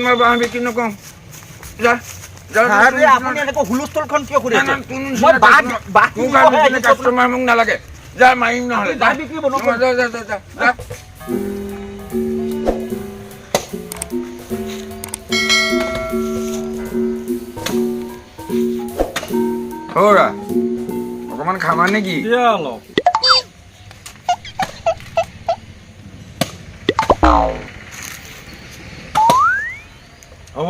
মই বাঁহ বিক্ৰী নকৰোঁ যা আপুনি এনেকৈ হুলস্থুলখন কিয় কৰি আছে কাষ্টমাৰ মোক নালাগে যা মাৰিম নহ'লে বাঁহ বিক্ৰী নকৰোঁ যা Ora, অকমান খাবা নেকি? দিয়া অলপ। হ'ব।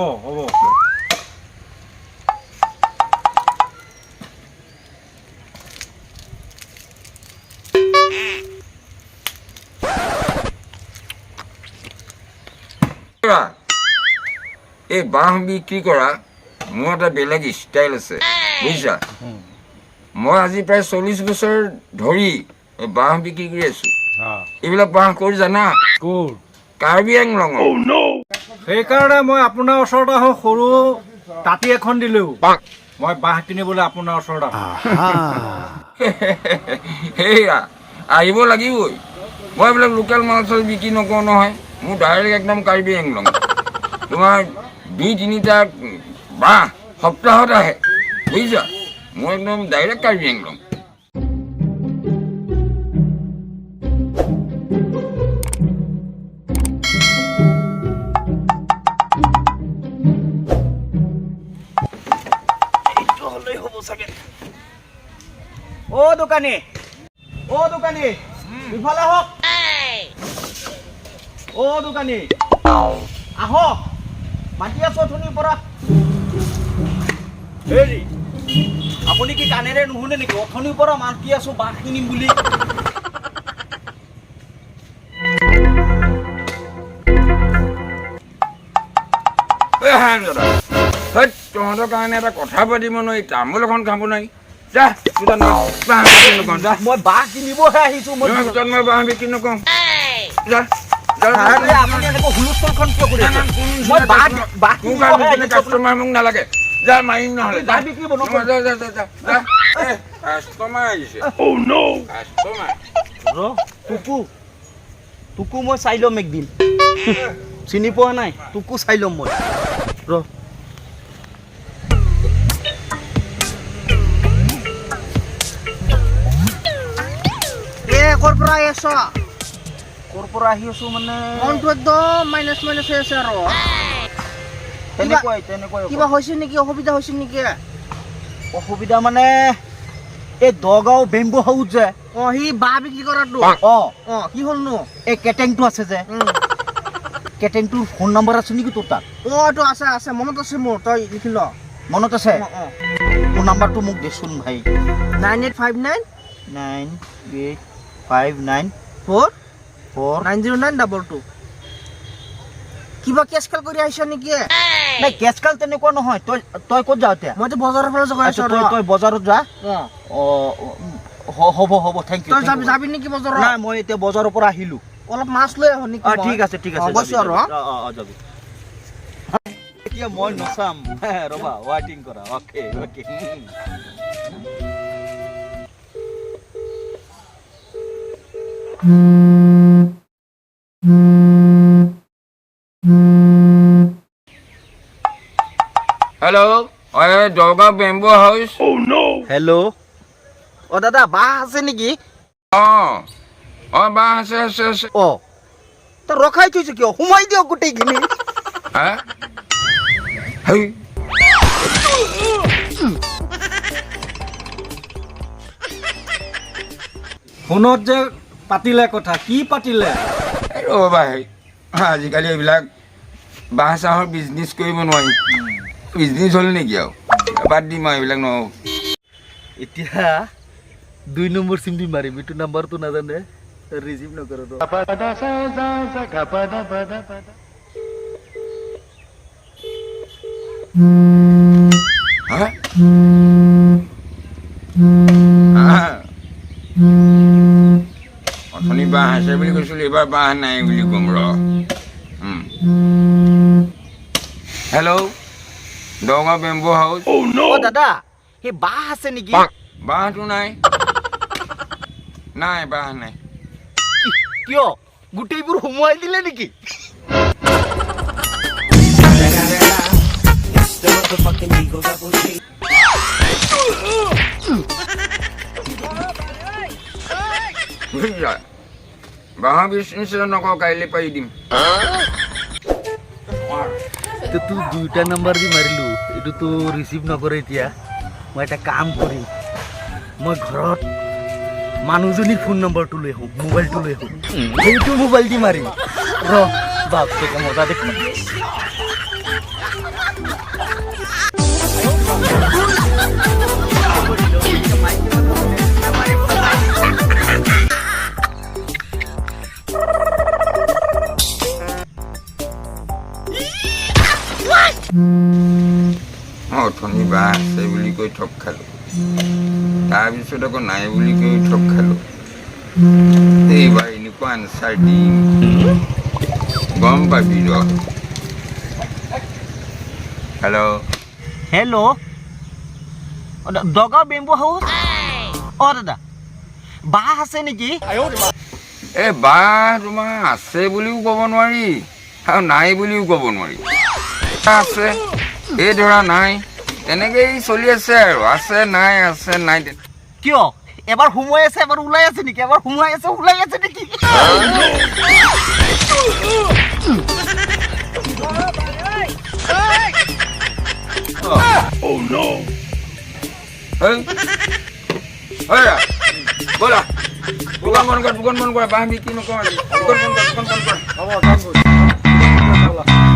এই বাঁহ বিক্ৰী কৰা মোৰ এটা বেলেগ ষ্টাইল আছে বুজিছা মই আজি প্ৰায় 40 বছৰ ধৰি এই বাঁহ বিক্ৰী কৰি আছো এইবিলাক বাঁহ ক'ৰ জানা ক'ৰ কাৰ্বি আংলং সেইকাৰণে মই আপোনাৰ ওচৰত আহোঁ সৰু তাঁতি এখন দিলেও মই বাঁহ কিনিবলৈ আপোনাৰ ওচৰত আহোঁ সেয়া আহিব লাগিবই মই এইবিলাক লোকেল মাল চাল বিক্ৰী নকৰোঁ নহয় মোৰ ডাইৰেক্ট একদম কাৰ্বি আংলং তোমাৰ 2-3টা বাঁহ সপ্তাহত আহে বুজিছা মই একদম ডাইৰেক্ট কাৰ্বি আংলং অ' দোকানী ইফালে আহক অ' দোকানী আহক মাতি আছো অথনিৰ পৰা হেৰি আপুনি কি কাণেৰে নুশুনে নেকি অথনিৰ পৰা মাতি আছো বাঁহ কিনিম বুলি তহঁতৰ কাৰণে এটা কথা পাতিব নোৱাৰি তামোল এখন খাব নোৱাৰি যা মই বাঁহ কিনিবহে আহিছো মই বাঁহ বিক্ৰী নকৰোঁ যা আপুনি এনেকৈ হুলস্থুলখন কিয় কৰি আছে কাষ্টমাৰ মোক নালাগে যা মাৰিম নহ'লে বাঁহ বিক্ৰী কাষ্টমাৰ আহিছে তোকো মই চাই ল'ম একদিন চিনি পোৱা নাই তোকো চাই ল'ম মই ৰ ক'ৰ পৰা আহি আছ ক'ৰ পৰা আহি আছো মানে মনটো একদম মাইনাছ হৈ আছে আৰু তেনেকুৱাই কিবা হৈছে নেকি অসুবিধা হৈছে নেকি অসুবিধা মানে এই দগাঁও বেম্বু হাউচ যে সি বাঁহ বিক্ৰী কৰাটো কি হ'লনো এই কেটেংটো আছে যে কেটেংটোৰ ফোন নম্বৰ আছে নেকি তোৰ তাত এইটো আছে মনত আছে মোৰ তই লিখি ল মনত আছে তোৰ নাম্বাৰটো মোক দেচোন ভাই 9859985942 কিবা কেছকাল কৰি আহিছ নেকি নাই কেছকাল তেনেকুৱা নহয় তই ক'ত যাৱ এতিয়া মইতো বজাৰৰ ফালে গৈ আছো তই বজাৰত যা হ'ব থেংক ইউ তই যাবি নেকি বজাৰত নাই মই এতিয়া বজাৰৰ পৰা আহিলোঁ অলপ মাছ লৈ আহ নেকি ঠিক আছে গৈছো আৰু যাবি এতিয়া মই নচাম ৰ'বা ৱাইটিং কৰা অ'কে হেল্ল' দগাঁও বেম্বু হাউচ হেল্ল' অ' দাদা বাঁহ আছে নেকি বাঁহ আছে তই ৰখাই থৈছো কিয় সোমাই দিয়ক গোটেইখিনি ফোনত যে পাতিলে কথা কি পাতিলে ৰ'বা আজিকালি এইবিলাক বাঁহ চাহৰ বিজনেছ কৰিব নোৱাৰি বিজনেছ হ'ল নেকি আৰু বাদ দিম আৰু এইবিলাক নহ'ব এতিয়া 2 নম্বৰ চিমটো মাৰিম এইটো নাম্বাৰটো নাজানে ৰিচিভ নকৰে অথনি বাঁহ আছে বুলি কৈছিলোঁ এইবাৰ বাঁহ নাই বুলি ক'ম ৰ হেল্ল' দগাঁও বেম্বু হাউচ দাদা সেই বাঁহ আছে নেকি বাঁহটো নাই বাঁহ নাই কিয় গোটেইবোৰ সোমোৱাই দিলে নেকি বুজিছা বাঁহৰ বিজনেছ নকওঁ কাইলৈ পাৰি দিম তো দুইটা নাম্বাৰ দি মাৰিলো এইটোতো ৰিচিভ নকৰে এতিয়া মই এটা কাম কৰিম মই ঘৰত মানুহজনীৰ ফোন নম্বৰটো লৈ আহোঁ মোবাইলটো লৈ আহোঁ সেইটো মোবাইল দি মাৰিম ৰ বাপকে মজা দেখোন অথনি বা আছে বুলি কৈ ঠগ খালোঁ তাৰপিছত আকৌ নাই বুলি কৈ ঠগ খালোঁ এইবাৰ এনেকুৱা আনচাৰ দিম গম পাবি ৰ হেল্ল' হেল্ল' দগাঁও বেম্বু হাউচ অঁ দাদা বাহ আছে নেকি এই বাঁহ তোমাৰ আছে বুলিও ক'ব নোৱাৰি আৰু নাই বুলিও ক'ব নোৱাৰি আছে এই ধৰা নাই তেনেকেই চলি আছে আৰু আছে নাই কিয় এবাৰ সোমোৱাই আছে এবাৰ ওলাই আছে নেকি এবাৰ সোমোৱাই আছে ওলাই আছে নেকি ব'লা দোকান বন্ধ কৰা বাঁহ বিক্ৰী নকৰোঁ দোকান বন্ধ কৰা হ'ব